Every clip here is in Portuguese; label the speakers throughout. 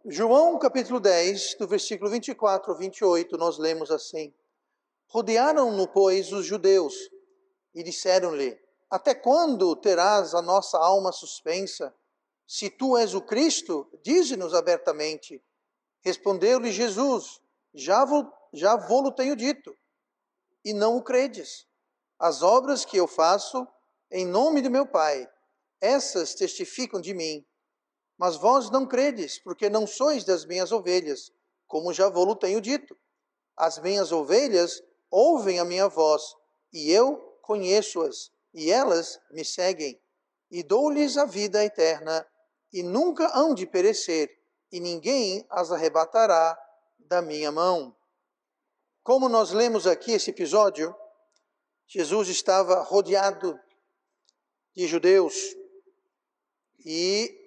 Speaker 1: João capítulo 10, do versículo 24 ao 28, nós lemos assim: Rodearam-no, pois, os judeus, e disseram-lhe: Até quando terás a nossa alma suspensa? Se tu és o Cristo, dize-nos abertamente. Respondeu-lhe Jesus: Já vô-lo tenho dito, e não o credes. As obras que eu faço em nome de meu Pai, essas testificam de mim. Mas vós não credes, porque não sois das minhas ovelhas, como já vô-lo tenho dito. As minhas ovelhas ouvem a minha voz, e eu conheço-as, e elas me seguem. E dou-lhes a vida eterna, e nunca hão de perecer, e ninguém as arrebatará da minha mão. Como nós lemos aqui esse episódio, Jesus estava rodeado de judeus, e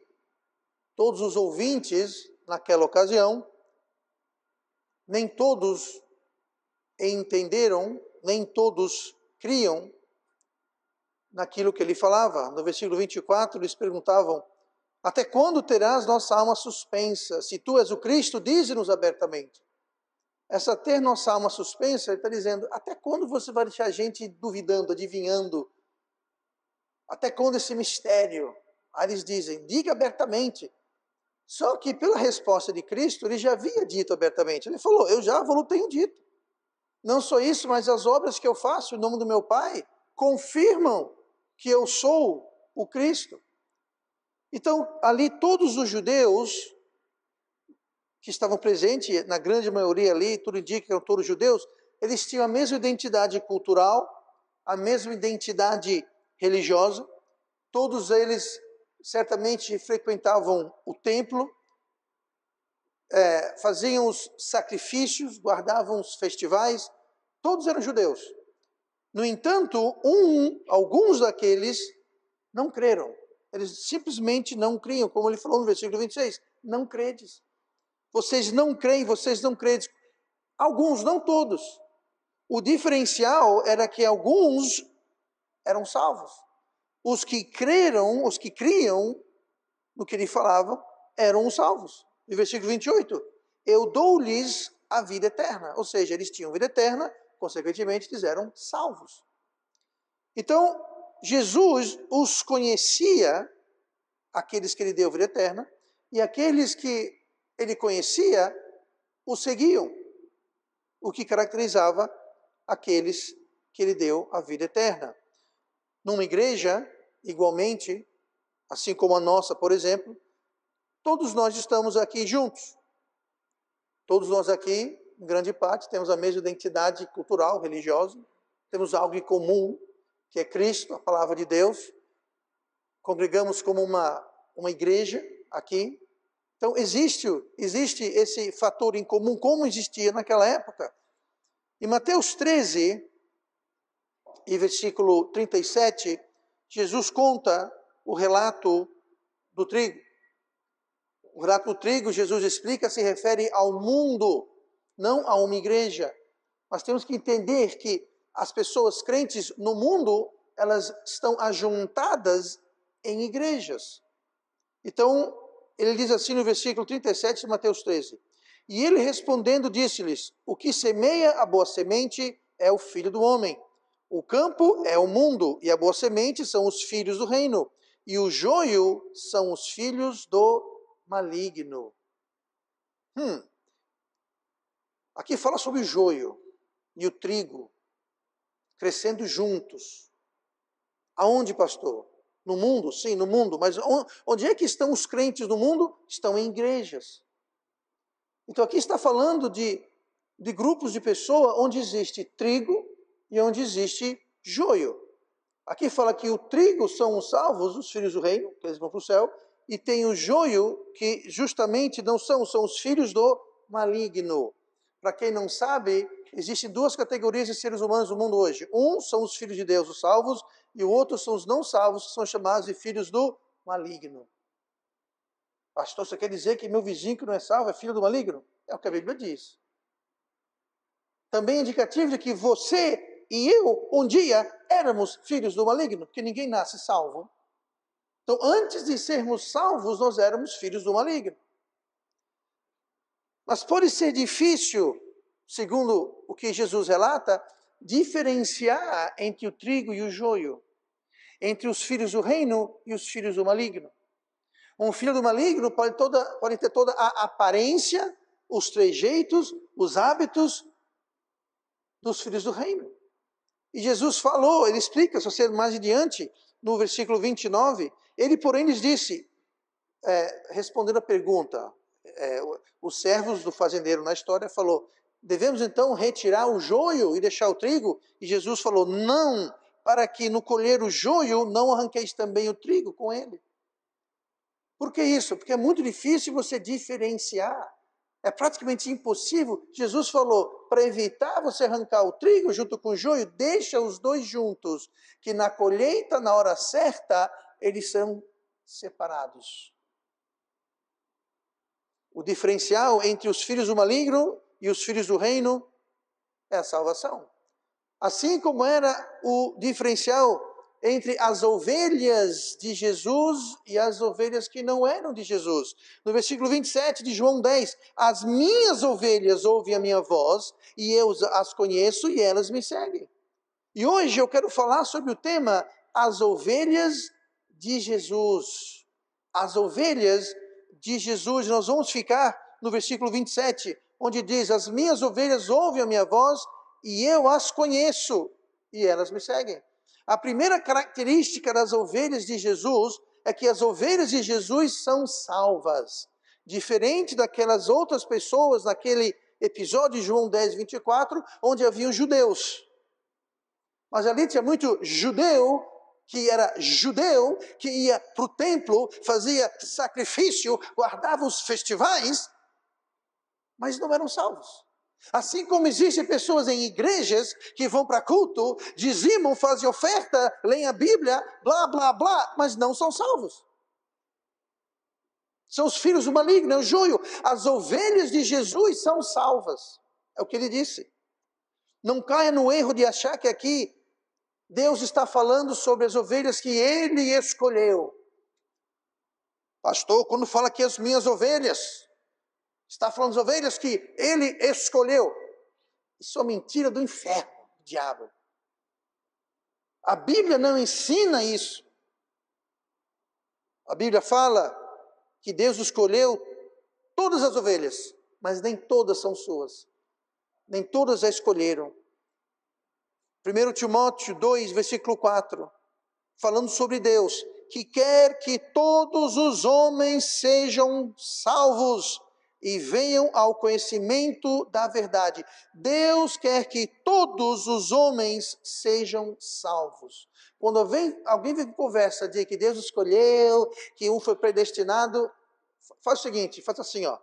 Speaker 1: todos os ouvintes, naquela ocasião, nem todos entenderam, nem todos criam naquilo que ele falava. No versículo 24, eles perguntavam: Até quando terás nossa alma suspensa? Se tu és o Cristo, dize-nos abertamente. Essa ter nossa alma suspensa, ele está dizendo: até quando você vai deixar a gente duvidando, adivinhando? Até quando esse mistério? Aí eles dizem: diga abertamente. Só que pela resposta de Cristo, ele já havia dito abertamente. Ele falou: eu já vou tenho dito. Não só isso, mas as obras que eu faço em nome do meu Pai confirmam que eu sou o Cristo. Então, ali todos os judeus que estavam presentes, na grande maioria ali, tudo indica que eram todos judeus, eles tinham a mesma identidade cultural, a mesma identidade religiosa. Todos eles certamente frequentavam o templo, faziam os sacrifícios, guardavam os festivais, todos eram judeus. No entanto, alguns daqueles não creram. Eles simplesmente não criam, como ele falou no versículo 26, não credes. Vocês não creem, vocês não credes. Alguns, não todos. O diferencial era que alguns eram salvos. Os que creram, os que criam no que ele falava, eram os salvos. No versículo 28, eu dou-lhes a vida eterna. Ou seja, eles tinham vida eterna, consequentemente, eles eram salvos. Então, Jesus os conhecia, aqueles que ele deu vida eterna, e aqueles que ele conhecia, o seguiam, o que caracterizava aqueles que ele deu a vida eterna. Numa igreja, igualmente, assim como a nossa, por exemplo, todos nós estamos aqui juntos. Todos nós aqui, em grande parte, temos a mesma identidade cultural, religiosa, temos algo em comum, que é Cristo, a palavra de Deus. Congregamos como uma igreja aqui. Então, existe esse fator em comum, como existia naquela época. Em Mateus 13, e versículo 37, Jesus conta o relato do trigo. O relato do trigo, Jesus explica, se refere ao mundo, não a uma igreja. Nós temos que entender que as pessoas crentes no mundo, elas estão ajuntadas em igrejas. Então, ele diz assim no versículo 37 de Mateus 13. E ele respondendo disse-lhes: O que semeia a boa semente é o Filho do Homem. O campo é o mundo, e a boa semente são os filhos do reino. E o joio são os filhos do maligno. Aqui fala sobre o joio e o trigo crescendo juntos. Aonde, pastor? No mundo? Sim, no mundo. Mas onde é que estão os crentes no mundo? Estão em igrejas. Então aqui está falando de grupos de pessoas onde existe trigo e onde existe joio. Aqui fala que o trigo são os salvos, os filhos do reino, que eles vão para o céu, e tem o joio, que justamente não são os filhos do maligno. Para quem não sabe, existem duas categorias de seres humanos no mundo hoje. Um são os filhos de Deus, os salvos, e o outro são os não salvos, que são chamados de filhos do maligno. Pastor, você quer dizer que meu vizinho que não é salvo é filho do maligno? É o que a Bíblia diz. Também é indicativo de que você e eu, um dia, éramos filhos do maligno, porque ninguém nasce salvo. Então, antes de sermos salvos, nós éramos filhos do maligno. Mas pode ser difícil, segundo o que Jesus relata, diferenciar entre o trigo e o joio, entre os filhos do reino e os filhos do maligno. Um filho do maligno pode ter toda a aparência, os trejeitos, os hábitos dos filhos do reino. E Jesus falou, ele explica, se você mais adiante, no versículo 29, ele porém lhes disse, respondendo a pergunta, os servos do fazendeiro na história falou, devemos então retirar o joio e deixar o trigo? E Jesus falou, não, para que no colher o joio não arranqueis também o trigo com ele. Por que isso? Porque é muito difícil você diferenciar. É praticamente impossível. Jesus falou, para evitar você arrancar o trigo junto com o joio, deixa os dois juntos, que na colheita, na hora certa, eles são separados. O diferencial entre os filhos do maligno e os filhos do reino é a salvação. Assim como era o diferencial entre as ovelhas de Jesus e as ovelhas que não eram de Jesus. No versículo 27 de João 10, as minhas ovelhas ouvem a minha voz, e eu as conheço e elas me seguem. E hoje eu quero falar sobre o tema, as ovelhas de Jesus. As ovelhas de Jesus. Nós vamos ficar no versículo 27, onde diz, as minhas ovelhas ouvem a minha voz, e eu as conheço, e elas me seguem. A primeira característica das ovelhas de Jesus é que as ovelhas de Jesus são salvas. Diferente daquelas outras pessoas naquele episódio de João 10, 24, onde haviam judeus. Mas ali tinha muito judeu, que ia para o templo, fazia sacrifício, guardava os festivais, mas não eram salvos. Assim como existem pessoas em igrejas que vão para culto, dizimam, fazem oferta, leem a Bíblia, blá, blá, blá, mas não são salvos. São os filhos do maligno, é o joio. As ovelhas de Jesus são salvas. É o que ele disse. Não caia no erro de achar que aqui Deus está falando sobre as ovelhas que ele escolheu. Pastor, quando fala que as minhas ovelhas, está falando das ovelhas que ele escolheu. Isso é uma mentira do inferno, do diabo. A Bíblia não ensina isso. A Bíblia fala que Deus escolheu todas as ovelhas, mas nem todas são suas. Nem todas a escolheram. 1 Timóteo 2, versículo 4, falando sobre Deus, que quer que todos os homens sejam salvos e venham ao conhecimento da verdade. Deus quer que todos os homens sejam salvos. Quando alguém vem com conversa de que Deus escolheu, que um foi predestinado, faz o seguinte, faz assim, ó.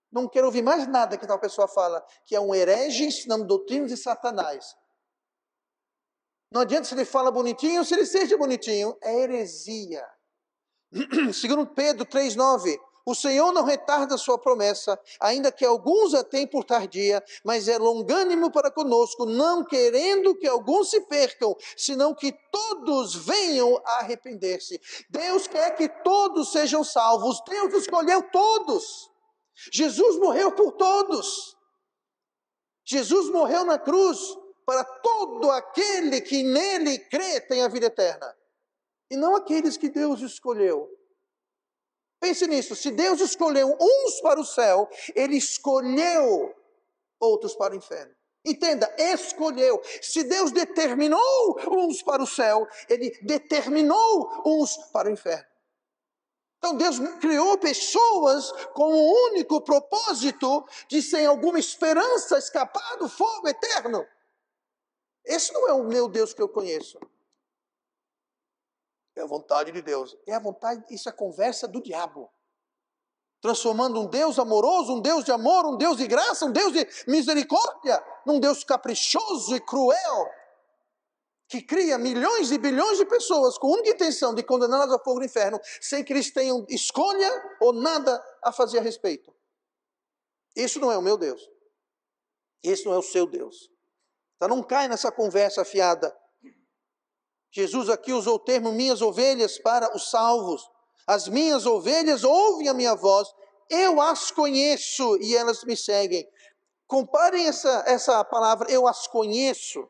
Speaker 1: Não quero ouvir mais nada que tal pessoa fala, que é um herege ensinando doutrinas de Satanás. Não adianta se ele fala bonitinho, se ele seja bonitinho, é heresia. Segundo Pedro 3,9, o Senhor não retarda a sua promessa, ainda que alguns a tenham por tardia, mas é longânimo para conosco, não querendo que alguns se percam, senão que todos venham a arrepender-se. Deus quer que todos sejam salvos, Deus escolheu todos. Jesus morreu por todos. Jesus morreu na cruz para todo aquele que nele crê tem a vida eterna. E não aqueles que Deus escolheu. Pense nisso, se Deus escolheu uns para o céu, Ele escolheu outros para o inferno. Entenda, escolheu. Se Deus determinou uns para o céu, Ele determinou uns para o inferno. Então Deus criou pessoas com o único propósito de, sem alguma esperança, escapar do fogo eterno. Esse não é o meu Deus que eu conheço. É a vontade de Deus. É a vontade, isso é conversa do diabo. Transformando um Deus amoroso, um Deus de amor, um Deus de graça, um Deus de misericórdia, num Deus caprichoso e cruel, que cria milhões e bilhões de pessoas com a única intenção de condená-las ao fogo do inferno, sem que eles tenham escolha ou nada a fazer a respeito. Isso não é o meu Deus. Esse não é o seu Deus. Então não cai nessa conversa fiada. Jesus aqui usou o termo minhas ovelhas para os salvos. As minhas ovelhas ouvem a minha voz eu as conheço e elas me seguem. Comparem essa palavra, eu as conheço,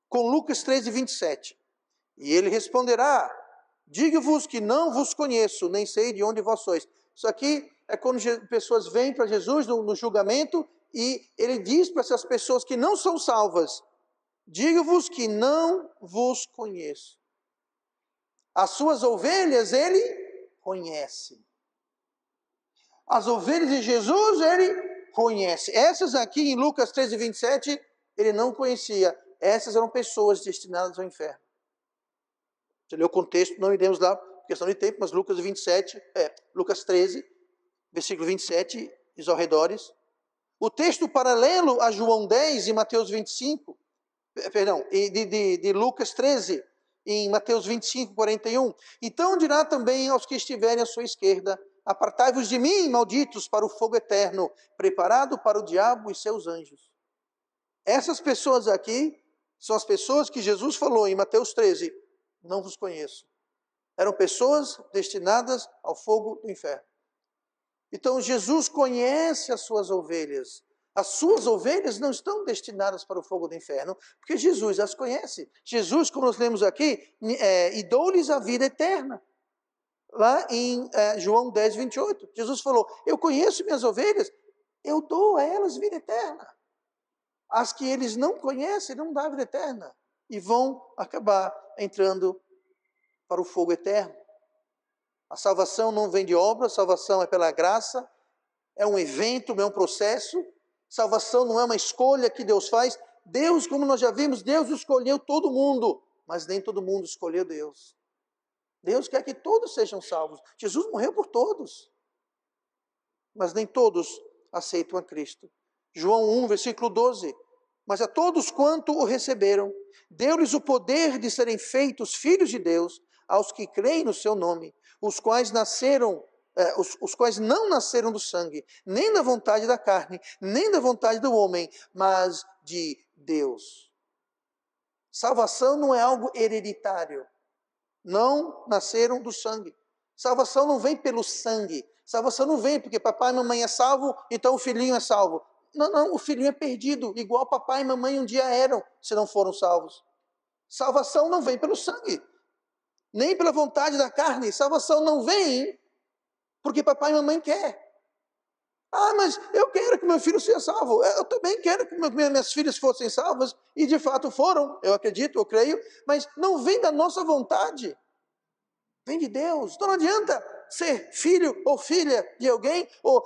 Speaker 1: com Lucas 13, 27. E ele responderá, digo-vos que não vos conheço, nem sei de onde vós sois. Isso aqui é quando pessoas vêm para Jesus no julgamento e ele diz para essas pessoas que não são salvas, digo-vos que não vos conheço. As suas ovelhas ele conhece. As ovelhas de Jesus ele conhece. Essas aqui em Lucas 13, 27, ele não conhecia. Essas eram pessoas destinadas ao inferno. Você leu o contexto, não iremos lá, por questão de tempo, mas Lucas 13, versículo 27, e os arredores. O texto paralelo a João 10 e Mateus 25, de Lucas 13, em Mateus 25, 41. Então dirá também aos que estiverem à sua esquerda, apartai-vos de mim, malditos, para o fogo eterno, preparado para o diabo e seus anjos. Essas pessoas aqui são as pessoas que Jesus falou em Mateus 13, não vos conheço. Eram pessoas destinadas ao fogo do inferno. Então Jesus conhece as suas ovelhas. As suas ovelhas não estão destinadas para o fogo do inferno, porque Jesus as conhece. Jesus, como nós lemos aqui, e dou-lhes a vida eterna. Lá em João 10, 28. Jesus falou, eu conheço minhas ovelhas, eu dou a elas vida eterna. As que eles não conhecem, não dá vida eterna. E vão acabar entrando para o fogo eterno. A salvação não vem de obra, a salvação é pela graça, é um evento, não é um processo. Salvação não é uma escolha que Deus faz. Deus, como nós já vimos, Deus escolheu todo mundo, mas nem todo mundo escolheu Deus. Deus quer que todos sejam salvos. Jesus morreu por todos, mas nem todos aceitam a Cristo. João 1, versículo 12. Mas a todos quanto o receberam, deu-lhes o poder de serem feitos filhos de Deus, aos que creem no seu nome, os quais não nasceram do sangue, nem da vontade da carne, nem da vontade do homem, mas de Deus. Salvação não é algo hereditário. Não nasceram do sangue. Salvação não vem pelo sangue. Salvação não vem porque papai e mamãe é salvo, então o filhinho é salvo. Não, o filhinho é perdido, igual papai e mamãe um dia eram, se não foram salvos. Salvação não vem pelo sangue, nem pela vontade da carne. Salvação não vem porque papai e mamãe quer. Mas eu quero que meu filho seja salvo. Eu também quero que minhas filhas fossem salvas, e de fato foram, eu acredito, eu creio, mas não vem da nossa vontade. Vem de Deus. Então não adianta ser filho ou filha de alguém, ou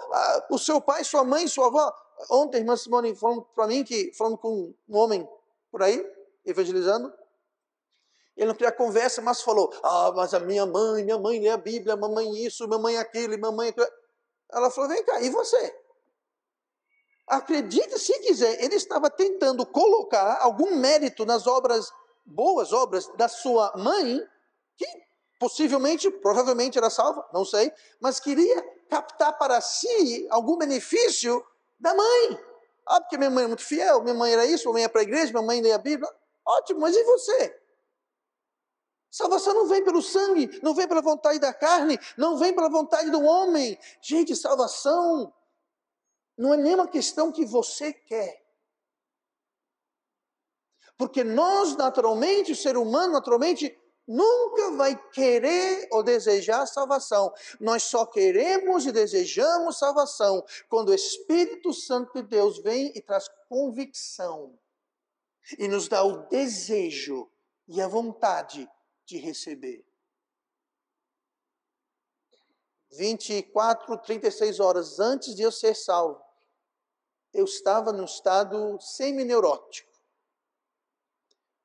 Speaker 1: o seu pai, sua mãe, sua avó. Ontem a irmã Simone falando para mim, falando com um homem por aí, evangelizando, ele não queria conversa, mas falou, mas a minha mãe lê a Bíblia, mamãe isso, mamãe aquilo, mamãe aquilo. Ela falou, vem cá, e você? Acredite se quiser, ele estava tentando colocar algum mérito nas boas obras da sua mãe, que possivelmente, provavelmente era salva, não sei, mas queria captar para si algum benefício da mãe. Porque minha mãe é muito fiel, minha mãe era isso, minha mãe ia para a igreja, minha mãe lê a Bíblia. Ótimo, mas e você? Salvação não vem pelo sangue, não vem pela vontade da carne, não vem pela vontade do homem. Gente, salvação não é nenhuma questão que você quer. Porque nós, naturalmente, o ser humano, naturalmente, nunca vai querer ou desejar salvação. Nós só queremos e desejamos salvação quando o Espírito Santo de Deus vem e traz convicção. E nos dá o desejo e a vontade de receber. 24, 36 horas antes de eu ser salvo, eu estava num estado semi-neurótico.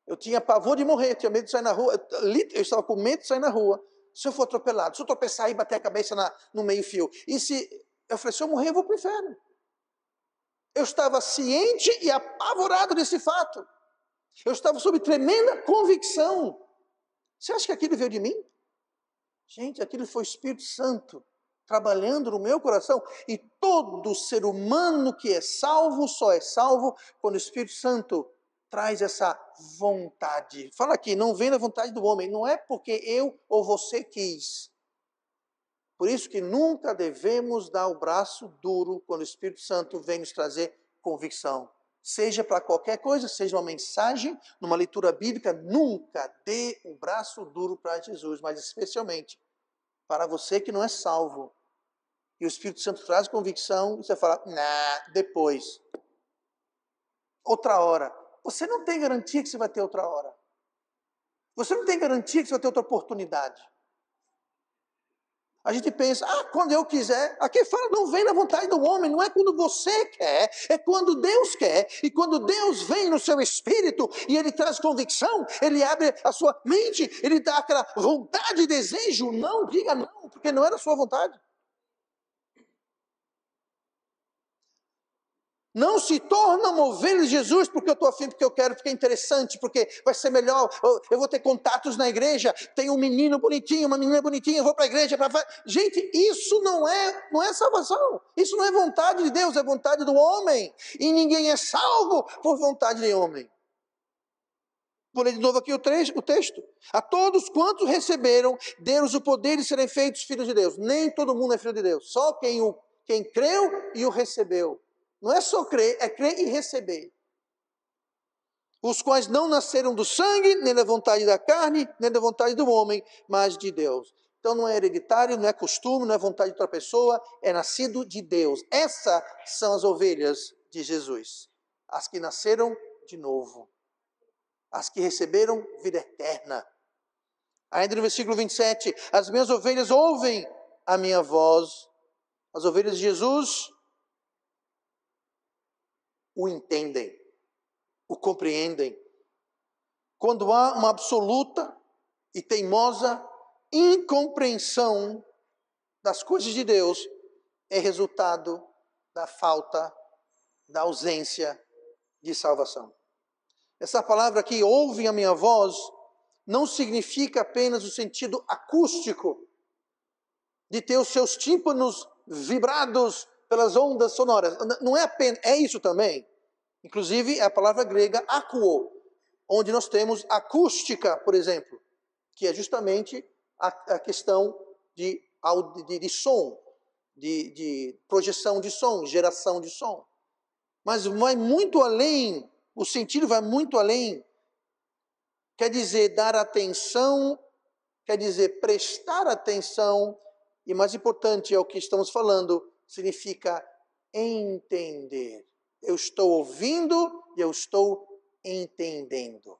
Speaker 1: Eu tinha pavor de morrer, tinha medo de sair na rua. Eu estava com medo de sair na rua. Se eu for atropelado, se eu tropeçar e bater a cabeça no meio-fio. Eu falei, se eu morrer, eu vou para o inferno. Eu estava ciente e apavorado desse fato. Eu estava sob tremenda convicção. Você acha que aquilo veio de mim? Gente, aquilo foi o Espírito Santo trabalhando no meu coração. E todo ser humano que é salvo, só é salvo quando o Espírito Santo traz essa vontade. Fala aqui, não vem da vontade do homem. Não é porque eu ou você quis. Por isso que nunca devemos dar o braço duro quando o Espírito Santo vem nos trazer convicção. Seja para qualquer coisa, seja uma mensagem, numa leitura bíblica, nunca dê o braço duro para Jesus, mas especialmente para você que não é salvo. E o Espírito Santo traz convicção, e você fala, depois. Outra hora. Você não tem garantia que você vai ter outra hora. Você não tem garantia que você vai ter outra oportunidade. A gente pensa, quando eu quiser. Aqui fala, não vem na vontade do homem, não é quando você quer, é quando Deus quer. E quando Deus vem no seu espírito e Ele traz convicção, Ele abre a sua mente, Ele dá aquela vontade e desejo. Não diga não, porque não era a sua vontade. Não se torna uma ovelha de Jesus porque eu estou afim, porque eu quero, porque é interessante, porque vai ser melhor, eu vou ter contatos na igreja, tem um menino bonitinho, uma menina bonitinha, eu vou para a igreja. Gente, isso não é salvação, isso não é vontade de Deus, é vontade do homem, e ninguém é salvo por vontade de homem. Vou ler de novo aqui o texto. A todos quantos receberam, deram o poder de serem feitos filhos de Deus. Nem todo mundo é filho de Deus, só quem creu e o recebeu. Não é só crer, é crer e receber. Os quais não nasceram do sangue, nem da vontade da carne, nem da vontade do homem, mas de Deus. Então não é hereditário, não é costume, não é vontade de outra pessoa, é nascido de Deus. Essas são as ovelhas de Jesus. As que nasceram de novo. As que receberam vida eterna. Ainda no versículo 27, as minhas ovelhas ouvem a minha voz. As ovelhas de Jesus o entendem, o compreendem. Quando há uma absoluta e teimosa incompreensão das coisas de Deus, é resultado da falta, da ausência de salvação. Essa palavra aqui, ouve a minha voz, não significa apenas o sentido acústico de ter os seus tímpanos vibrados pelas ondas sonoras. Não é apenas, é isso também. Inclusive, é a palavra grega akuo, onde nós temos acústica, por exemplo, que é justamente a questão de som, de projeção de som, geração de som. Mas vai muito além, o sentido vai muito além. Quer dizer, dar atenção, quer dizer, prestar atenção, e mais importante é o que estamos falando, significa entender. Eu estou ouvindo e eu estou entendendo.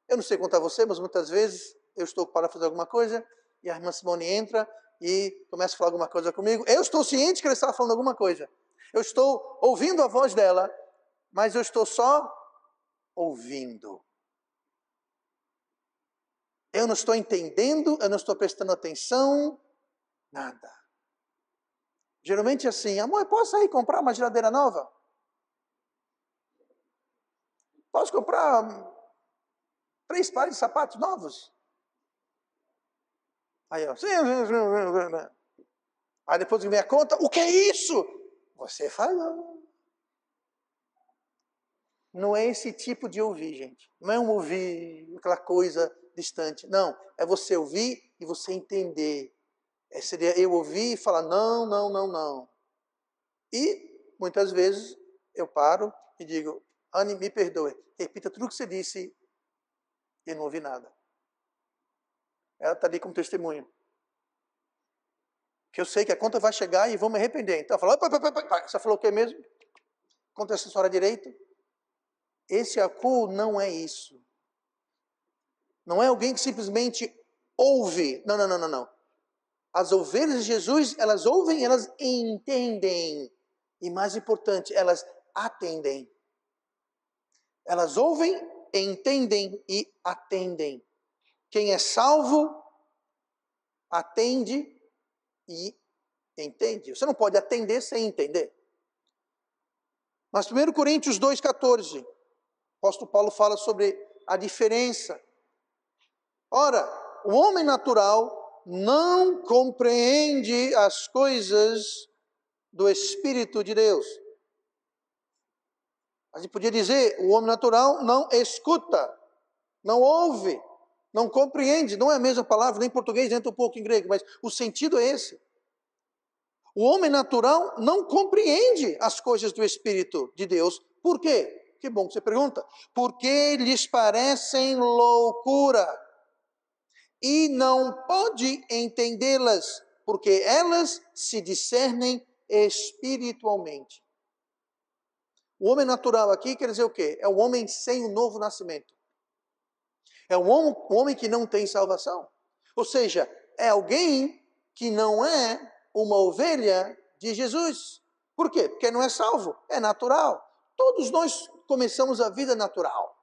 Speaker 1: Eu não sei contar você, mas muitas vezes eu estou para fazer alguma coisa e a irmã Simone entra e começa a falar alguma coisa comigo. Eu estou ciente que ela está falando alguma coisa. Eu estou ouvindo a voz dela, mas eu estou só ouvindo. Eu não estou entendendo, eu não estou prestando atenção, nada. Geralmente é assim, amor, eu posso ir comprar uma geladeira nova? Posso comprar 3 pares de sapatos novos? Aí, ó, sim. Aí depois que vem a conta, o que é isso? Você falou. Não é esse tipo de ouvir, gente. Não é um ouvir, aquela coisa distante. Não, é você ouvir e você entender. Seria eu ouvir e falar, não. E, muitas vezes, eu paro e digo, Anne, me perdoe. Repita tudo o que você disse e não ouvi nada. Ela está ali como testemunho. Que eu sei que a conta vai chegar e vou me arrepender. Então eu falo, você falou o que mesmo? Conta essa história direito. Esse acu não é isso. Não é alguém que simplesmente ouve. Não. As ovelhas de Jesus, elas ouvem, elas entendem. E mais importante, elas atendem. Elas ouvem, entendem e atendem. Quem é salvo, atende e entende. Você não pode atender sem entender. Mas 1 Coríntios 2,14, o apóstolo Paulo fala sobre a diferença. Ora, o homem natural não compreende as coisas do Espírito de Deus. A gente podia dizer, o homem natural não escuta, não ouve, não compreende. Não é a mesma palavra, nem em português, nem um pouco em grego, mas o sentido é esse. O homem natural não compreende as coisas do Espírito de Deus. Por quê? Que bom que você pergunta. Porque lhes parecem loucura e não pode entendê-las, porque elas se discernem espiritualmente. O homem natural aqui quer dizer o quê? É o homem sem o novo nascimento. É um homem que não tem salvação. Ou seja, é alguém que não é uma ovelha de Jesus. Por quê? Porque não é salvo, é natural. Todos nós começamos a vida natural.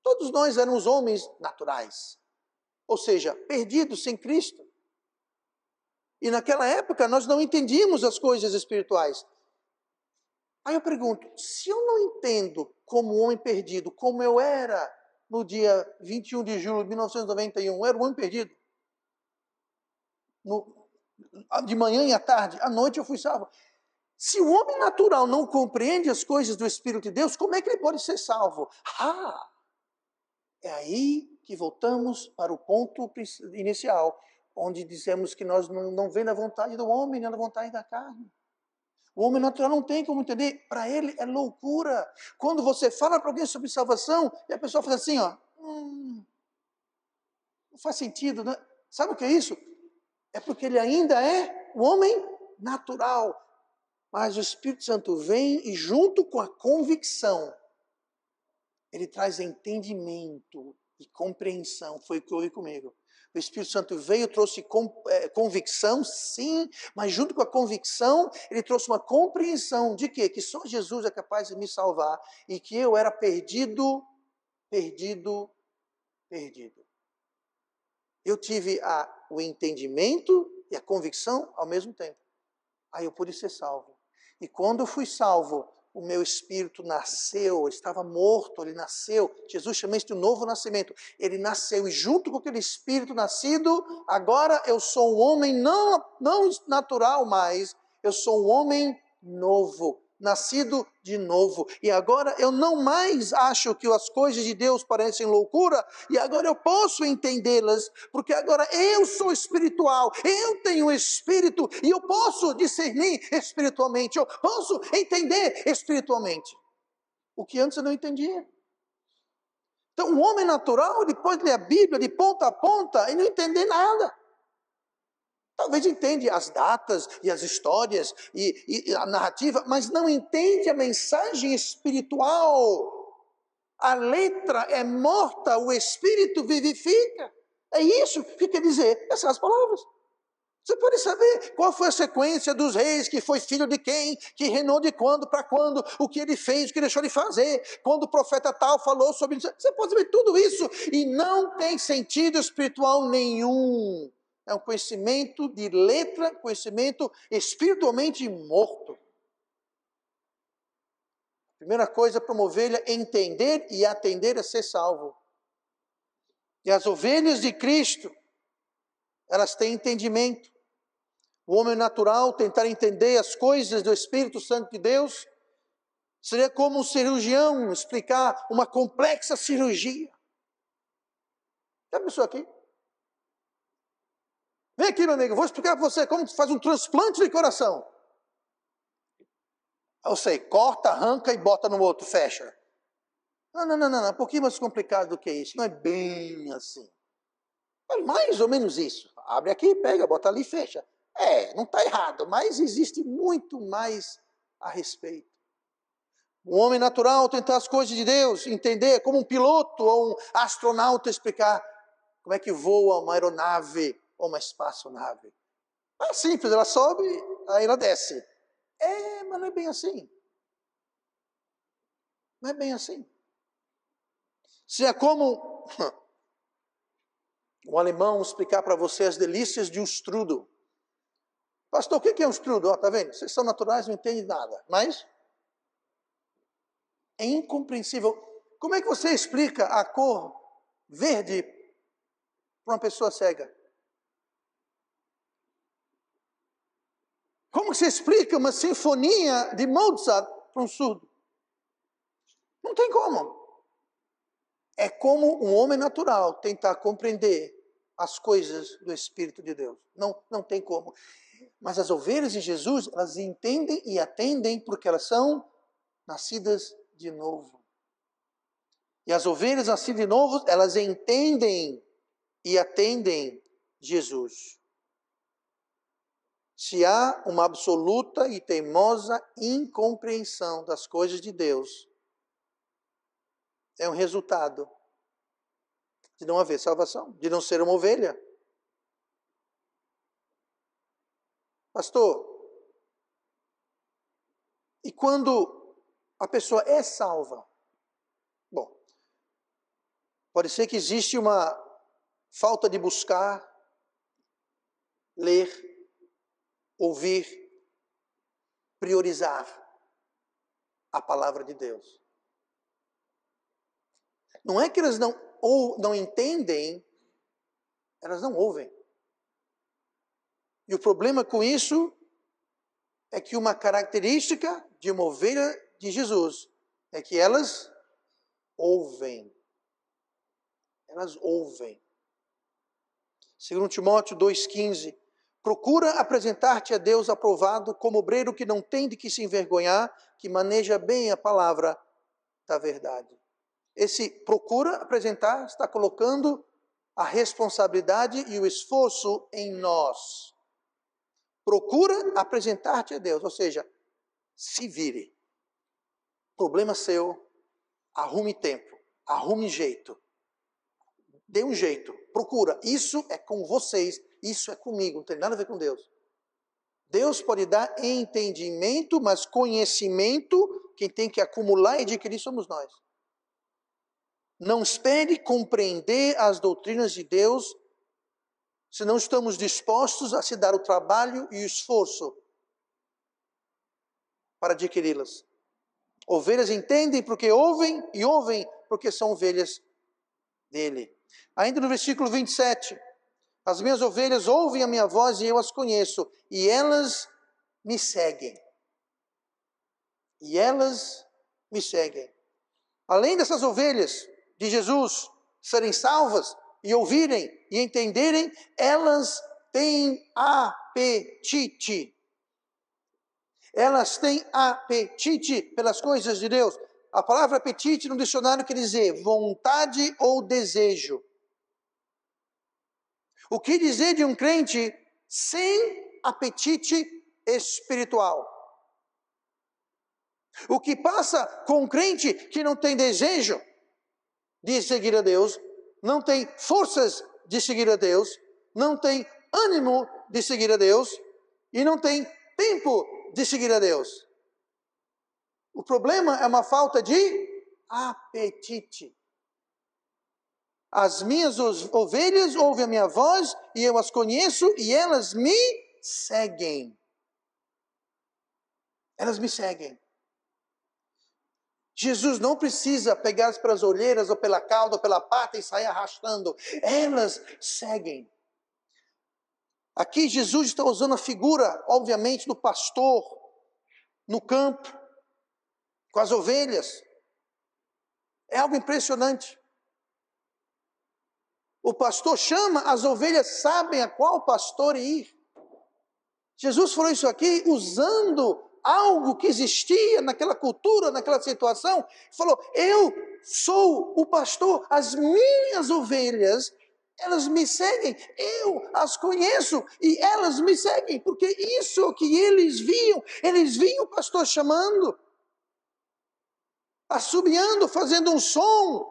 Speaker 1: Todos nós éramos homens naturais. Ou seja, perdidos sem Cristo. E naquela época nós não entendíamos as coisas espirituais. Aí eu pergunto, se eu não entendo como homem perdido, como eu era no dia 21 de julho de 1991, eu era um homem perdido. De manhã e à tarde, à noite eu fui salvo. Se o homem natural não compreende as coisas do Espírito de Deus, como é que ele pode ser salvo? É aí que voltamos para o ponto inicial, onde dizemos que nós não vem da vontade do homem, nem da vontade da carne. O homem natural não tem como entender, para ele é loucura. Quando você fala para alguém sobre salvação, e a pessoa faz assim, ó, não faz sentido, né? Sabe o que é isso? É porque ele ainda é o homem natural. Mas o Espírito Santo vem e junto com a convicção, ele traz entendimento e compreensão. Foi o que houve comigo. O Espírito Santo veio, trouxe convicção, sim, mas junto com a convicção, ele trouxe uma compreensão de quê? Que só Jesus é capaz de me salvar e que eu era perdido. Eu tive o entendimento e a convicção ao mesmo tempo. Aí eu pude ser salvo. E quando eu fui salvo, o meu espírito nasceu, estava morto, ele nasceu. Jesus chama isso de um novo nascimento. Ele nasceu e junto com aquele espírito nascido, agora eu sou um homem não natural mais, eu sou um homem novo, nascido de novo. E agora eu não mais acho que as coisas de Deus parecem loucura, e agora eu posso entendê-las, porque agora eu sou espiritual, eu tenho espírito, e eu posso discernir espiritualmente, eu posso entender espiritualmente. O que antes eu não entendia. Então o homem natural, ele pode ler a Bíblia de ponta a ponta e não entender nada. Talvez entende as datas e as histórias e a narrativa, mas não entende a mensagem espiritual. A letra é morta, o espírito vivifica. É isso que quer dizer essas palavras. Você pode saber qual foi a sequência dos reis, que foi filho de quem, que reinou de quando para quando, o que ele fez, o que deixou de fazer, quando o profeta tal falou sobre isso. Você pode saber tudo isso e não tem sentido espiritual nenhum. É um conhecimento de letra, conhecimento espiritualmente morto. A primeira coisa para uma ovelha é entender e atender a ser salvo. E as ovelhas de Cristo, elas têm entendimento. O homem natural tentar entender as coisas do Espírito Santo de Deus seria como um cirurgião explicar uma complexa cirurgia. Já pensou aqui? Vem aqui, meu amigo, vou explicar para você como se faz um transplante de coração. Eu sei, corta, arranca e bota no outro, fecha. Não, um pouquinho mais complicado do que isso. Não é bem assim. É mais ou menos isso. Abre aqui, pega, bota ali e fecha. Não está errado, mas existe muito mais a respeito. O homem natural tentar as coisas de Deus, entender como um piloto ou um astronauta explicar como é que voa uma aeronave ou uma espaçonave. É simples, ela sobe, aí ela desce. Mas não é bem assim. Não é bem assim. Se é como um alemão explicar para você as delícias de um strudel. Pastor, o que é um strudel? Está vendo? Vocês são naturais, não entendem nada. Mas é incompreensível. Como é que você explica a cor verde para uma pessoa cega? Como você explica uma sinfonia de Mozart para um surdo? Não tem como. É como um homem natural tentar compreender as coisas do Espírito de Deus. Não tem como. Mas as ovelhas de Jesus, elas entendem e atendem porque elas são nascidas de novo. E as ovelhas nascidas de novo, elas entendem e atendem Jesus. Se há uma absoluta e teimosa incompreensão das coisas de Deus, é um resultado de não haver salvação, de não ser uma ovelha. Pastor, e quando a pessoa é salva? Bom, pode ser que existe uma falta de buscar, ler, ouvir, priorizar a palavra de Deus. Não é que elas não entendem, elas não ouvem. E o problema com isso é que uma característica de uma ovelha de Jesus é que elas ouvem. Elas ouvem. 2 Timóteo 2,15. Procura apresentar-te a Deus aprovado como obreiro que não tem de que se envergonhar, que maneja bem a palavra da verdade. Esse procura apresentar está colocando a responsabilidade e o esforço em nós. Procura apresentar-te a Deus, ou seja, se vire. Problema seu, arrume tempo, arrume jeito. Dê um jeito, procura. Isso é com vocês, isso é comigo, não tem nada a ver com Deus. Deus pode dar entendimento, mas conhecimento, quem tem que acumular e adquirir somos nós. Não espere compreender as doutrinas de Deus se não estamos dispostos a se dar o trabalho e o esforço para adquiri-las. Ovelhas entendem porque ouvem e ouvem porque são ovelhas dele. Ainda no versículo 27, as minhas ovelhas ouvem a minha voz e eu as conheço, e elas me seguem. E elas me seguem. Além dessas ovelhas de Jesus serem salvas e ouvirem e entenderem, elas têm apetite. Elas têm apetite pelas coisas de Deus. A palavra apetite no dicionário quer dizer vontade ou desejo. O que dizer de um crente sem apetite espiritual? O que passa com um crente que não tem desejo de seguir a Deus, não tem forças de seguir a Deus, não tem ânimo de seguir a Deus e não tem tempo de seguir a Deus? O problema é uma falta de apetite. As minhas ovelhas ouvem a minha voz e eu as conheço e elas me seguem. Elas me seguem. Jesus não precisa pegar pelas orelhas ou pela cauda ou pela pata e sair arrastando. Elas seguem. Aqui Jesus está usando a figura, obviamente, do pastor no campo, com as ovelhas. É algo impressionante. O pastor chama, as ovelhas sabem a qual pastor ir. Jesus falou isso aqui usando algo que existia naquela cultura, naquela situação. Falou, eu sou o pastor, as minhas ovelhas, elas me seguem, eu as conheço e elas me seguem, porque isso que eles viam o pastor chamando, assobiando, fazendo um som,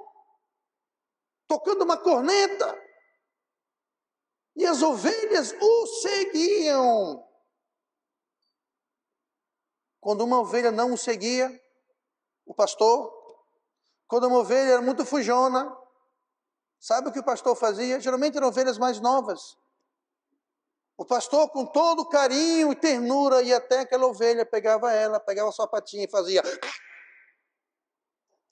Speaker 1: tocando uma corneta, e as ovelhas o seguiam. Quando uma ovelha não o seguia, o pastor, quando uma ovelha era muito fujona, sabe o que o pastor fazia? Geralmente eram ovelhas mais novas. O pastor, com todo carinho e ternura, ia até aquela ovelha, pegava a sua patinha e fazia.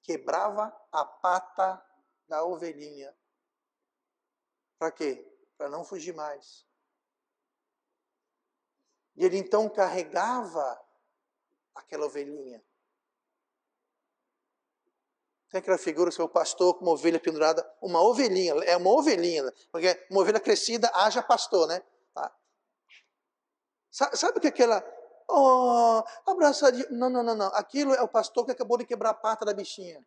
Speaker 1: Quebrava a pata da ovelhinha. Para quê? Para não fugir mais. E ele então carregava aquela ovelhinha. Tem aquela figura que é o pastor com uma ovelha pendurada, uma ovelhinha, é uma ovelhinha, porque uma ovelha crescida haja pastor, né? Tá? Sabe o que é aquela... Oh, abraçadinho. Não, não, não, não. Aquilo é o pastor que acabou de quebrar a pata da bichinha.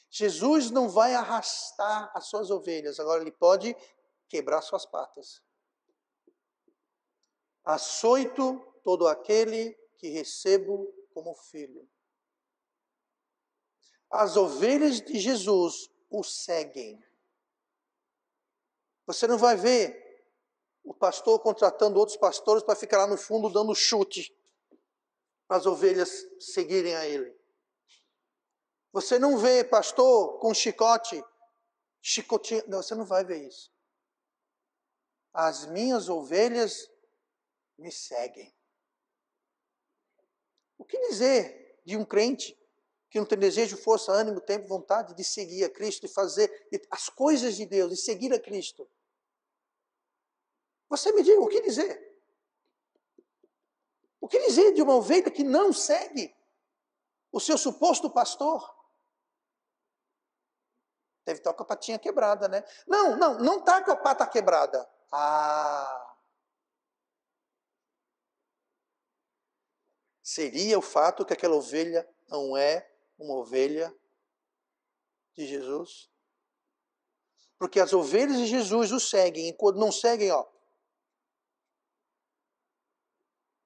Speaker 1: Jesus não vai arrastar as suas ovelhas. Agora ele pode quebrar suas patas. Açoito todo aquele que recebo como filho. As ovelhas de Jesus o seguem. Você não vai ver o pastor contratando outros pastores para ficar lá no fundo dando chute para as ovelhas seguirem a ele. Você não vê pastor com chicotinho. Não, você não vai ver isso. As minhas ovelhas me seguem. O que dizer de um crente que não tem desejo, força, ânimo, tempo, vontade de seguir a Cristo, de fazer as coisas de Deus, de seguir a Cristo? Você me diga, o que dizer? O que dizer de uma ovelha que não segue o seu suposto pastor? Deve estar com a patinha quebrada, né? Não está com a pata quebrada. Seria o fato que aquela ovelha não é uma ovelha de Jesus? Porque as ovelhas de Jesus o seguem, enquanto não seguem, ó.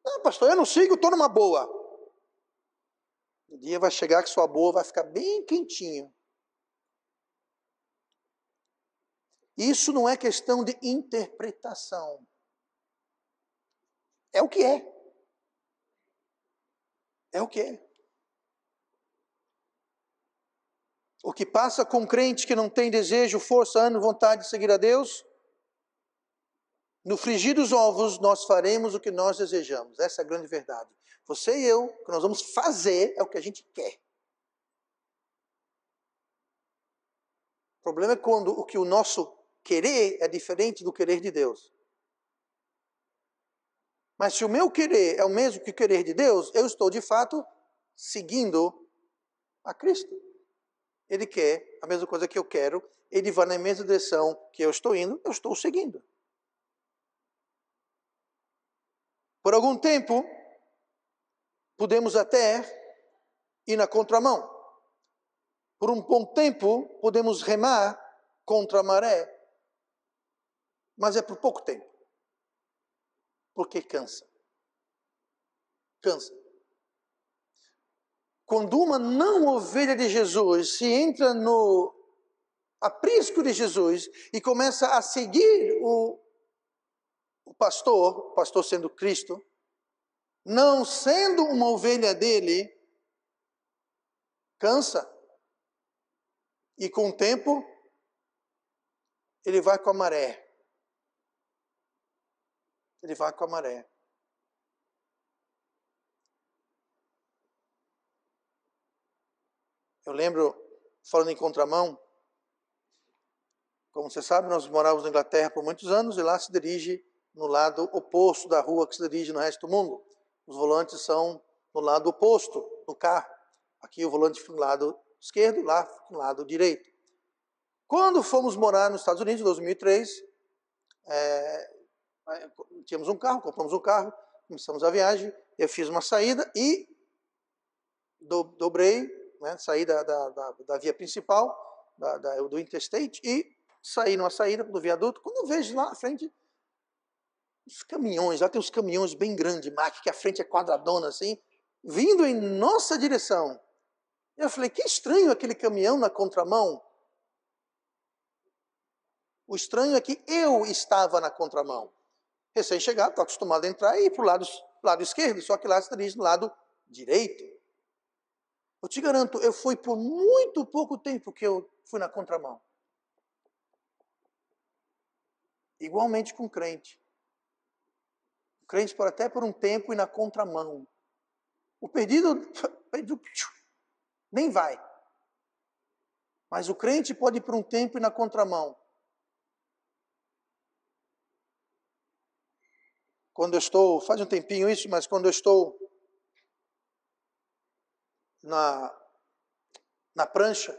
Speaker 1: Não, pastor, eu não sigo, estou numa boa. O dia vai chegar que sua boa vai ficar bem quentinho. Isso não é questão de interpretação. É o que é. É o que é. O que passa com um crente que não tem desejo, força, ânimo, vontade de seguir a Deus, no frigir dos ovos nós faremos o que nós desejamos. Essa é a grande verdade. Você e eu, o que nós vamos fazer é o que a gente quer. O problema é quando o nosso querer é diferente do querer de Deus. Mas se o meu querer é o mesmo que o querer de Deus, eu estou de fato seguindo a Cristo. Ele quer a mesma coisa que eu quero, ele vai na mesma direção que eu estou indo, eu estou seguindo. Por algum tempo, podemos até ir na contramão. Por um bom tempo, podemos remar contra a maré. Mas é por pouco tempo. Porque cansa. Cansa. Quando uma não ovelha de Jesus se entra no aprisco de Jesus e começa a seguir o pastor sendo Cristo, não sendo uma ovelha dele, cansa. E com o tempo, ele vai com a maré. Ele vai com a maré. Eu lembro, falando em contramão, como você sabe, nós morávamos na Inglaterra por muitos anos e lá se dirige no lado oposto da rua que se dirige no resto do mundo. Os volantes são no lado oposto do carro. Aqui o volante fica no lado esquerdo, lá no lado direito. Quando fomos morar nos Estados Unidos, em 2003, tínhamos um carro, compramos um carro, começamos a viagem, eu fiz uma saída e dobrei, né, saí da via principal, do Interstate, e saí numa saída do viaduto. Quando eu vejo lá na frente os caminhões, lá tem uns caminhões bem grandes, Mack, que a frente é quadradona assim, vindo em nossa direção. Eu falei, que estranho aquele caminhão na contramão. O estranho é que eu estava na contramão. Recém-chegado, estou acostumado a entrar e ir para o lado esquerdo, só que lá se dirige no lado direito. Eu te garanto, eu fui por muito pouco tempo que eu fui na contramão. Igualmente com o crente. O crente pode até por um tempo ir na contramão. O perdido nem vai. Mas o crente pode ir por um tempo ir na contramão. Quando eu estou, faz um tempinho isso, mas quando eu estou na prancha,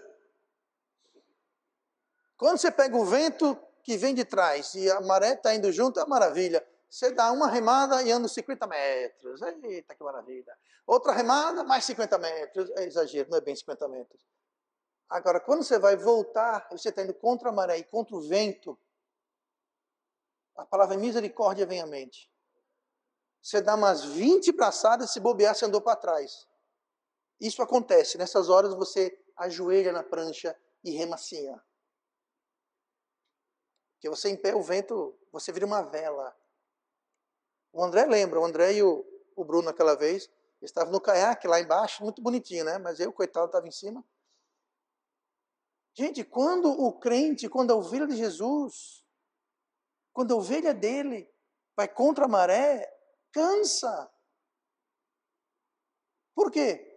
Speaker 1: quando você pega o vento, que vem de trás e a maré está indo junto, é maravilha. Você dá uma remada e anda 50 metros. Eita, que maravilha. Outra remada, mais 50 metros. É exagero, não é bem 50 metros. Agora, quando você vai voltar, você está indo contra a maré e contra o vento, a palavra misericórdia vem à mente. Você dá umas 20 braçadas, se bobear, você andou para trás. Isso acontece. Nessas horas você ajoelha na prancha e rema assim. Porque você em pé, o vento, você vira uma vela. O André lembra, o André e o Bruno aquela vez, estavam no caiaque lá embaixo, muito bonitinho, né? Mas eu, coitado, estava em cima. Gente, quando o crente, quando a ovelha de Jesus, quando a ovelha dele vai contra a maré, cansa. Por quê?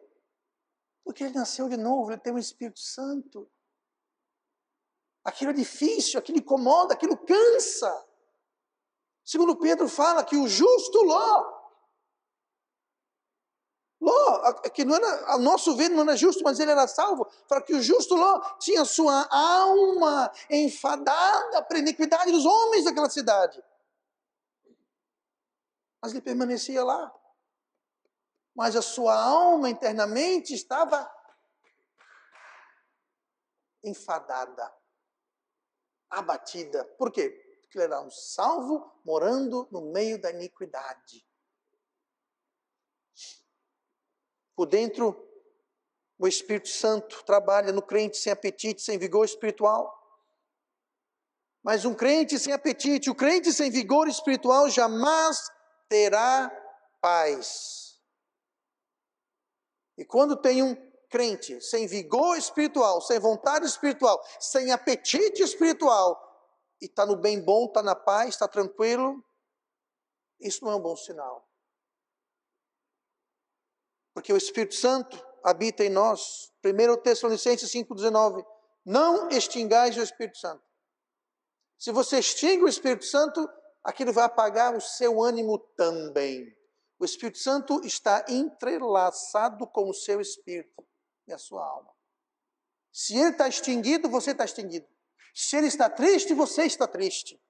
Speaker 1: Porque ele nasceu de novo, ele tem o Espírito Santo. Aquilo é difícil, aquilo incomoda, aquilo cansa. Segundo Pedro fala que o justo Ló, que não era, ao nosso ver não era justo, mas ele era salvo, fala que o justo Ló tinha sua alma enfadada para a iniquidade dos homens daquela cidade. Mas ele permanecia lá. Mas a sua alma internamente estava enfadada, abatida. Por quê? Porque ele era um salvo morando no meio da iniquidade. Por dentro, o Espírito Santo trabalha no crente sem apetite, sem vigor espiritual. Mas um crente sem apetite, o crente sem vigor espiritual jamais terá paz. E quando tem um crente sem vigor espiritual, sem vontade espiritual, sem apetite espiritual, e está no bem bom, está na paz, está tranquilo, isso não é um bom sinal. Porque o Espírito Santo habita em nós. 1 Tessalonicenses 5,19. Não extingais o Espírito Santo. Se você extingue o Espírito Santo, aquilo vai apagar o seu ânimo também. O Espírito Santo está entrelaçado com o seu espírito e a sua alma. Se ele está extinguido, você está extinguido. Se ele está triste, você está triste.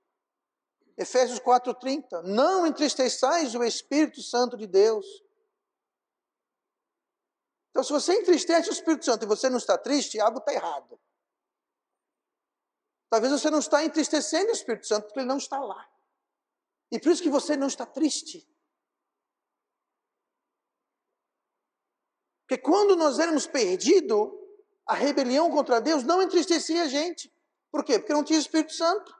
Speaker 1: Efésios 4,30. Não entristeçais o Espírito Santo de Deus. Então, se você entristece o Espírito Santo e você não está triste, algo está errado. Talvez você não está entristecendo o Espírito Santo porque ele não está lá. E por isso que você não está triste. Porque quando nós éramos perdidos, a rebelião contra Deus não entristecia a gente. Por quê? Porque não tinha Espírito Santo.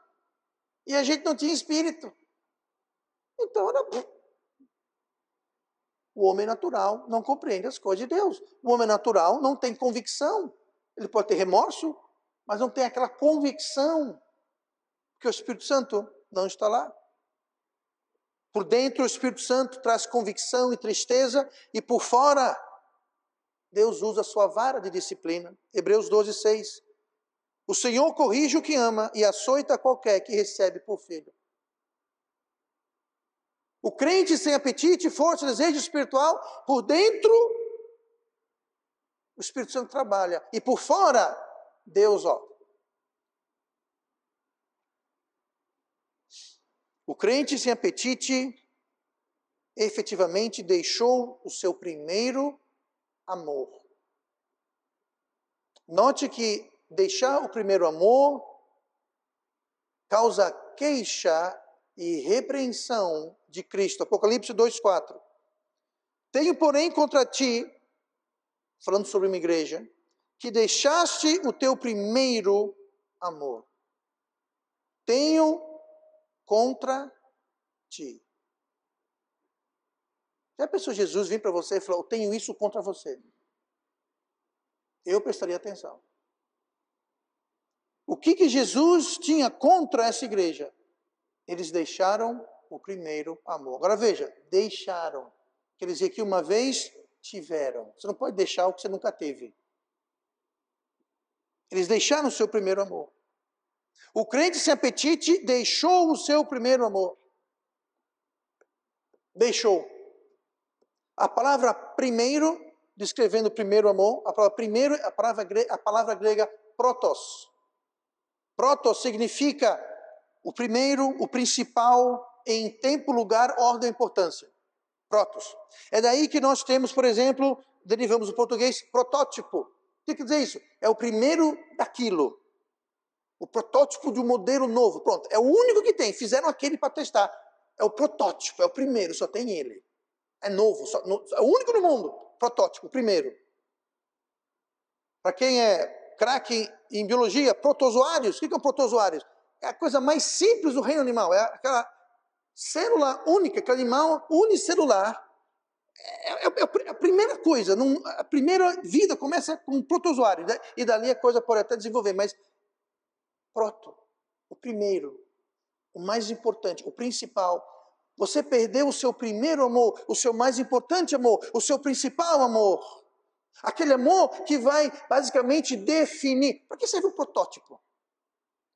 Speaker 1: E a gente não tinha Espírito. Então, o homem natural não compreende as coisas de Deus. O homem natural não tem convicção. Ele pode ter remorso, mas não tem aquela convicção. Porque o Espírito Santo não está lá. Por dentro, o Espírito Santo traz convicção e tristeza. E por fora, Deus usa a sua vara de disciplina. Hebreus 12:6. O Senhor corrige o que ama e açoita qualquer que recebe por filho. O crente sem apetite, força, desejo espiritual, por dentro, o Espírito Santo trabalha. E por fora, Deus, O crente sem apetite, efetivamente deixou o seu primeiro amor. Note que deixar o primeiro amor causa queixa e repreensão de Cristo. Apocalipse 2:4. Tenho, porém, contra ti, falando sobre uma igreja, que deixaste o teu primeiro amor. Tenho contra ti. Já pensou Jesus vir para você e falar, eu tenho isso contra você? Eu prestaria atenção. O que Jesus tinha contra essa igreja? Eles deixaram o primeiro amor. Agora veja, deixaram. Quer dizer que uma vez tiveram. Você não pode deixar o que você nunca teve. Eles deixaram o seu primeiro amor. O crente sem apetite deixou o seu primeiro amor. Deixou. A palavra primeiro, descrevendo o primeiro amor, a palavra primeiro, a palavra grega protos. Protos significa O primeiro, o principal, em tempo, lugar, ordem e importância. Protos. É daí que nós temos, por exemplo, derivamos do português, protótipo. O que quer dizer isso? É o primeiro daquilo. O protótipo de um modelo novo. Pronto, é o único que tem. Fizeram aquele para testar. É o protótipo, é o primeiro, só tem ele. É novo, é o único no mundo. Protótipo, o primeiro. Para quem é craque em biologia, protozoários. O que é um protozoário? É a coisa mais simples do reino animal. É aquela célula única, aquele animal unicelular. É a primeira coisa. A primeira vida começa com um protozoário. Né? E dali a coisa pode até desenvolver. Mas proto, o primeiro, o mais importante, o principal. Você perdeu o seu primeiro amor, o seu mais importante amor, o seu principal amor. Aquele amor que vai basicamente definir. Para que serve um protótipo?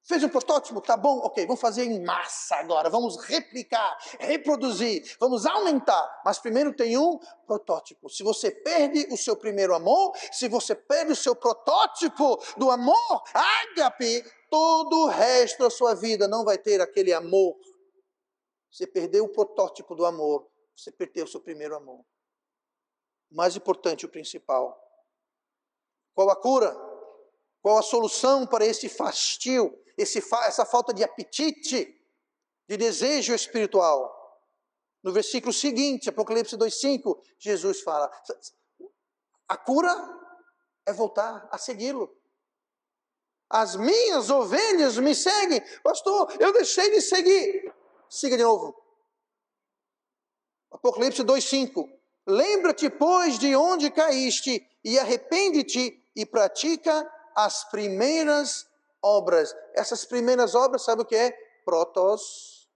Speaker 1: Fez um protótipo? Tá bom, ok, vamos fazer em massa agora. Vamos replicar, reproduzir, vamos aumentar. Mas primeiro tem um protótipo. Se você perde o seu primeiro amor, se você perde o seu protótipo do amor, ágape, todo o resto da sua vida não vai ter aquele amor. Você perdeu o protótipo do amor, você perdeu o seu primeiro amor. O mais importante, o principal. Qual a cura? Qual a solução para esse fastio, essa falta de apetite, de desejo espiritual? No versículo seguinte, Apocalipse 2,5, Jesus fala, a cura é voltar a segui-lo. As minhas ovelhas me seguem. Pastor, eu deixei de seguir. Siga de novo. Apocalipse 2,5. Lembra-te, pois, de onde caíste, e arrepende-te, e pratica as primeiras obras. Essas primeiras obras, sabe o que é? Protos.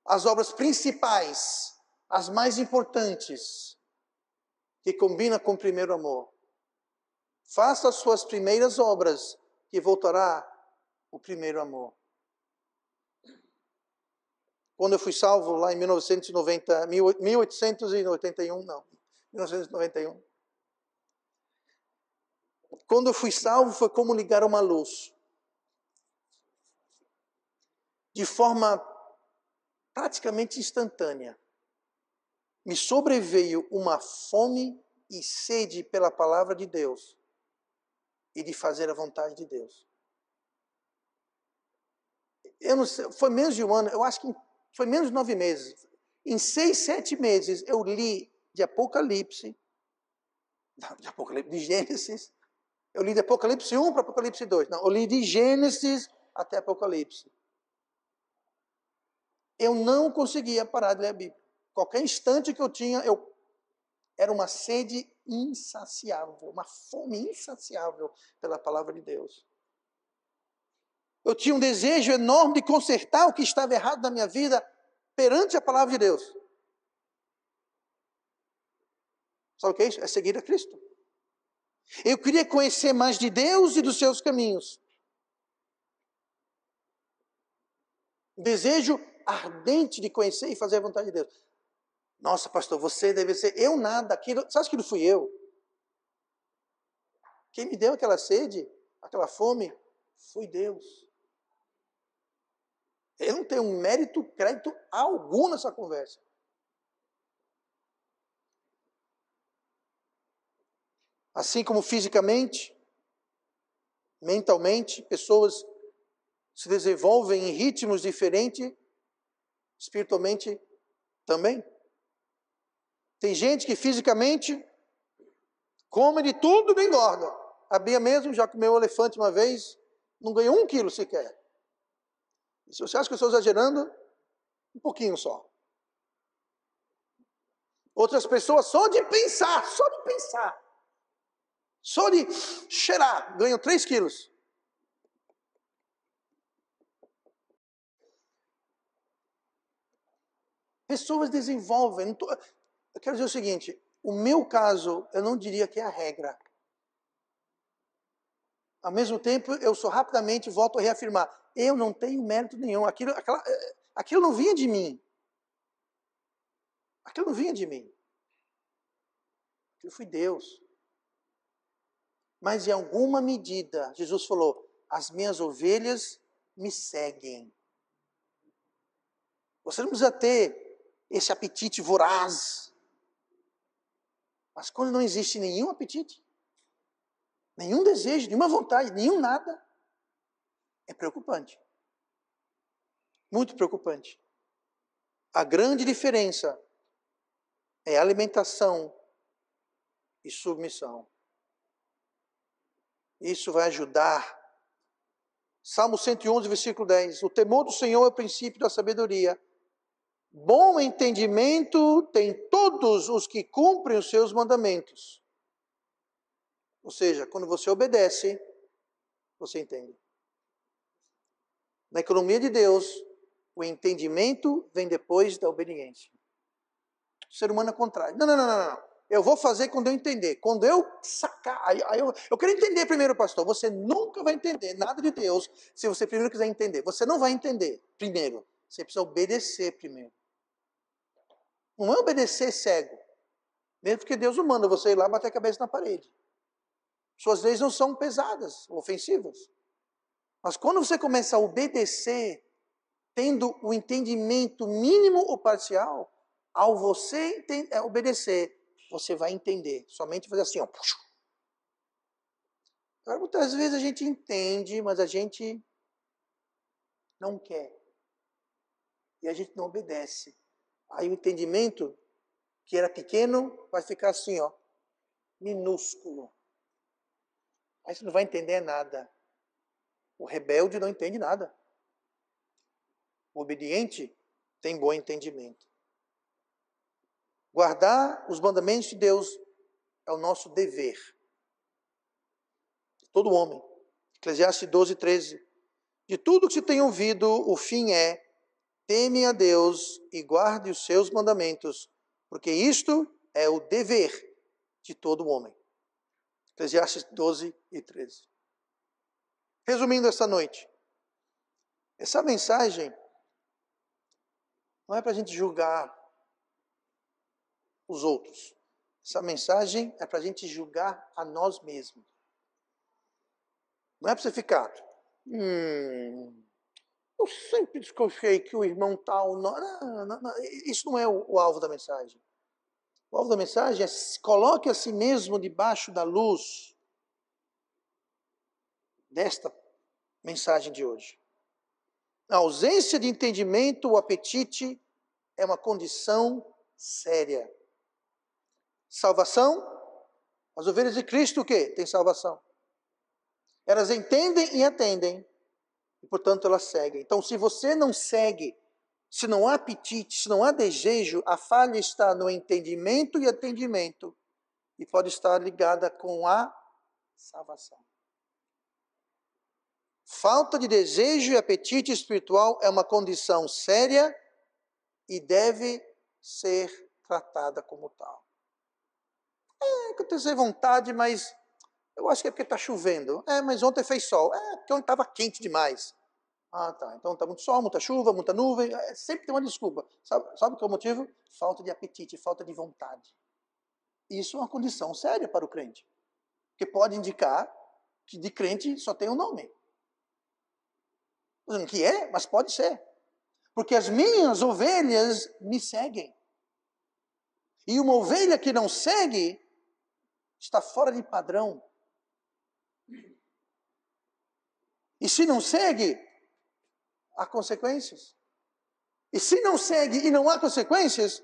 Speaker 1: As obras principais, as mais importantes, que combinam com o primeiro amor. Faça as suas primeiras obras, que voltará o primeiro amor. Quando eu fui salvo lá em 1991. Quando eu fui salvo foi como ligar uma luz. De forma praticamente instantânea. Me sobreveio uma fome e sede pela palavra de Deus e de fazer a vontade de Deus. Eu não sei, foi menos de um ano, eu acho que foi menos de 9 meses. Em 6, 7 meses eu li de Apocalipse, de Gênesis. Eu li de Apocalipse 1 para Apocalipse 2. Não, eu li de Gênesis até Apocalipse. Eu não conseguia parar de ler a Bíblia. Qualquer instante que eu tinha, era uma sede insaciável, uma fome insaciável pela palavra de Deus. Eu tinha um desejo enorme de consertar o que estava errado na minha vida perante a palavra de Deus. Sabe o que é isso? É seguir a Cristo. Eu queria conhecer mais de Deus e dos seus caminhos. Desejo ardente de conhecer e fazer a vontade de Deus. Nossa, pastor, você deve ser... Eu nada, aquilo... Você acha que não fui eu? Quem me deu aquela sede, aquela fome, foi Deus. Eu não tenho mérito, crédito algum nessa conversa. Assim como fisicamente, mentalmente, pessoas se desenvolvem em ritmos diferentes, espiritualmente também. Tem gente que fisicamente come de tudo e não engorda. A Bia mesmo já comeu um elefante uma vez, não ganhou 1 quilo sequer. E se você acha que eu estou exagerando, um pouquinho só. Outras pessoas só de pensar, só de cheirar, ganham 3 quilos. Pessoas desenvolvem. Eu quero dizer o seguinte, o meu caso, eu não diria que é a regra. Ao mesmo tempo, eu só rapidamente volto a reafirmar, eu não tenho mérito nenhum. Aquilo não vinha de mim. Aquilo não vinha de mim. Aquilo foi Deus. Mas em alguma medida, Jesus falou, as minhas ovelhas me seguem. Você não precisa ter esse apetite voraz. Mas quando não existe nenhum apetite, nenhum desejo, nenhuma vontade, nenhum nada, é preocupante. Muito preocupante. A grande diferença é alimentação e submissão. Isso vai ajudar. Salmo 111, versículo 10. O temor do Senhor é o princípio da sabedoria. Bom entendimento tem todos os que cumprem os seus mandamentos. Ou seja, quando você obedece, você entende. Na economia de Deus, o entendimento vem depois da obediência. O ser humano é contrário. Não. Eu vou fazer quando eu entender. Quando eu sacar. Eu quero entender primeiro, pastor. Você nunca vai entender nada de Deus se você primeiro quiser entender. Você não vai entender primeiro. Você precisa obedecer primeiro. Não é obedecer cego. Mesmo que Deus não manda você ir lá bater a cabeça na parede. Suas leis não são pesadas, ofensivas. Mas quando você começa a obedecer, tendo o entendimento mínimo ou parcial, ao você obedecer, você vai entender. Somente fazer assim, ó. Agora, muitas vezes a gente entende, mas a gente não quer. E a gente não obedece. Aí o entendimento, que era pequeno, vai ficar assim, ó, minúsculo. Aí você não vai entender nada. O rebelde não entende nada. O obediente tem bom entendimento. Guardar os mandamentos de Deus é o nosso dever. Todo homem. Eclesiastes 12, 13. De tudo que se tem ouvido, o fim é: teme a Deus e guarde os seus mandamentos, porque isto é o dever de todo homem. Eclesiastes 12 e 13. Resumindo esta noite, essa mensagem não é para a gente julgar os outros. Essa mensagem é para a gente julgar a nós mesmos. Não é para você ficar, eu sempre desconfiei que o irmão tal... Não, isso não é o alvo da mensagem. O alvo da mensagem é: coloque a si mesmo debaixo da luz desta mensagem de hoje. A ausência de entendimento, o apetite, é uma condição séria. Salvação? As ovelhas de Cristo o quê? Tem salvação. Elas entendem e atendem, e portanto elas seguem. Então, se você não segue, se não há apetite, se não há desejo, a falha está no entendimento e atendimento, e pode estar ligada com a salvação. Falta de desejo e apetite espiritual é uma condição séria e deve ser tratada como tal. Que eu tenho vontade, mas eu acho que é porque está chovendo. Mas ontem fez sol. Porque ontem estava quente demais. Tá. Então está muito sol, muita chuva, muita nuvem. Sempre tem uma desculpa. Sabe qual é o motivo? Falta de apetite, falta de vontade. Isso é uma condição séria para o crente. Que pode indicar que de crente só tem um nome. Que é, mas pode ser. Porque as minhas ovelhas me seguem. E uma ovelha que não segue está fora de padrão. E se não segue, há consequências. E se não segue e não há consequências,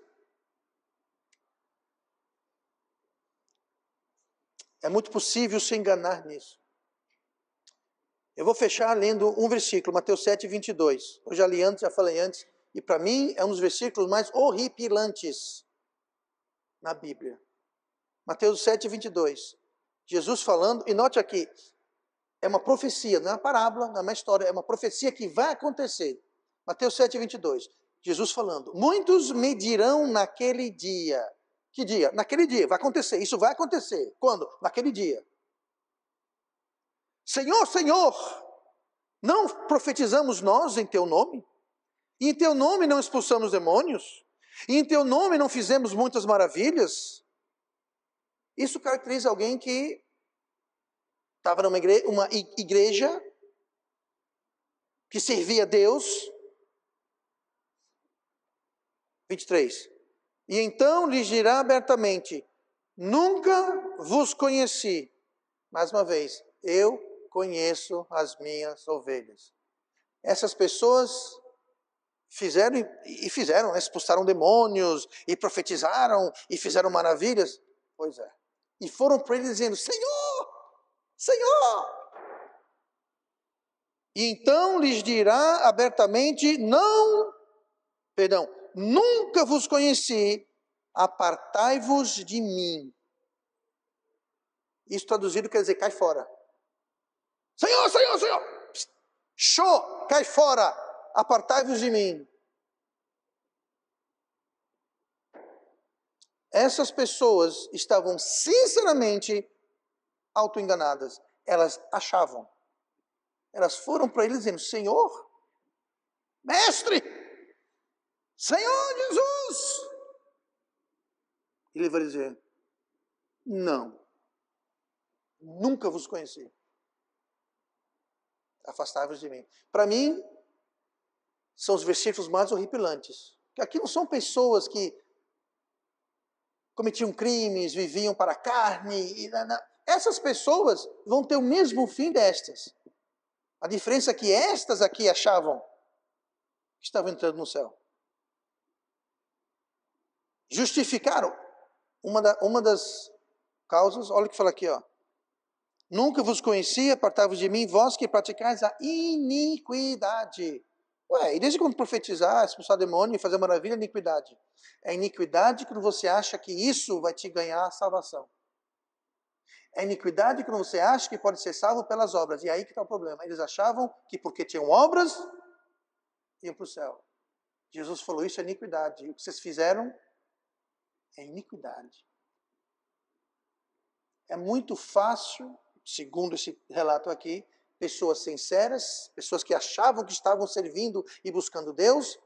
Speaker 1: é muito possível se enganar nisso. Eu vou fechar lendo um versículo, Mateus 7, 22. Eu já li antes, já falei antes, e para mim é um dos versículos mais horripilantes na Bíblia. Mateus 7, 22. Jesus falando, e note aqui, é uma profecia, não é uma parábola, não é uma história, é uma profecia que vai acontecer. Mateus 7, 22. Jesus falando, muitos me dirão naquele dia. Que dia? Naquele dia, vai acontecer, isso vai acontecer. Quando? Naquele dia. Senhor, Senhor, não profetizamos nós em teu nome? E em teu nome não expulsamos demônios? E em teu nome não fizemos muitas maravilhas? Isso caracteriza alguém que estava numa igreja que servia a Deus. 23. E então lhes dirá abertamente: nunca vos conheci. Mais uma vez, eu conheço as minhas ovelhas. Essas pessoas fizeram, expulsaram demônios, e profetizaram, e fizeram maravilhas. Pois é. E foram para ele dizendo: Senhor, Senhor. E então lhes dirá abertamente: nunca vos conheci, apartai-vos de mim. Isso traduzido quer dizer: cai fora. Senhor, Senhor, Senhor. Show, cai fora, apartai-vos de mim. Essas pessoas estavam sinceramente autoenganadas. Elas achavam. Elas foram para ele dizendo: Senhor, Mestre, Senhor Jesus. Ele vai dizer: não, nunca vos conheci. Afastai-vos de mim. Para mim, são os versículos mais horripilantes. Que aqui não são pessoas que cometiam crimes, viviam para a carne. Essas pessoas vão ter o mesmo fim destas. A diferença é que estas aqui achavam que estavam entrando no céu. Justificaram. Uma das causas, olha o que fala aqui, ó. Nunca vos conheci, apartai-vos de mim, vós que praticais a iniquidade. Ué, e desde quando profetizar, expulsar demônio e fazer maravilha, iniquidade? É iniquidade quando você acha que isso vai te ganhar a salvação. É iniquidade quando você acha que pode ser salvo pelas obras. E aí que está o problema. Eles achavam que porque tinham obras, iam para o céu. Jesus falou: isso é iniquidade. E o que vocês fizeram é iniquidade. É muito fácil, segundo esse relato aqui, pessoas sinceras, pessoas que achavam que estavam servindo e buscando Deus,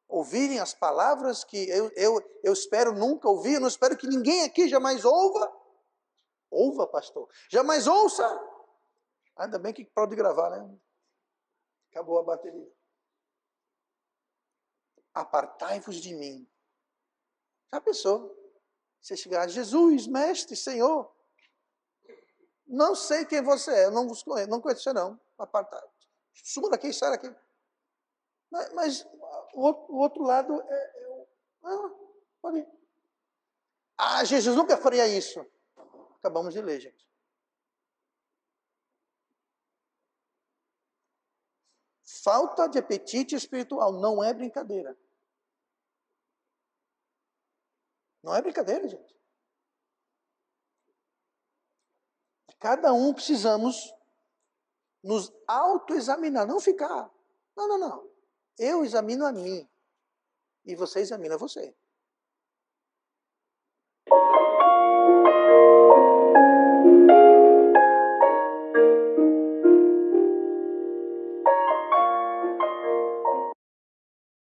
Speaker 1: ouvirem as palavras que eu espero nunca ouvir, eu não espero que ninguém aqui jamais ouva. Ouva, pastor. Jamais ouça. Ainda bem que pode gravar, né? Acabou a bateria. Apartai-vos de mim. Já pensou? Você chegar: Jesus, mestre, Senhor, não sei quem você é, eu não vos conheço, não conheço você não. Apartai. Suma daqui, sai daqui. Mas o outro lado pode ir. Jesus nunca faria isso. Acabamos de ler, gente. Falta de apetite espiritual não é brincadeira. Não é brincadeira, gente. Cada um precisamos nos autoexaminar, não ficar. Não. Eu examino a mim e você examina você.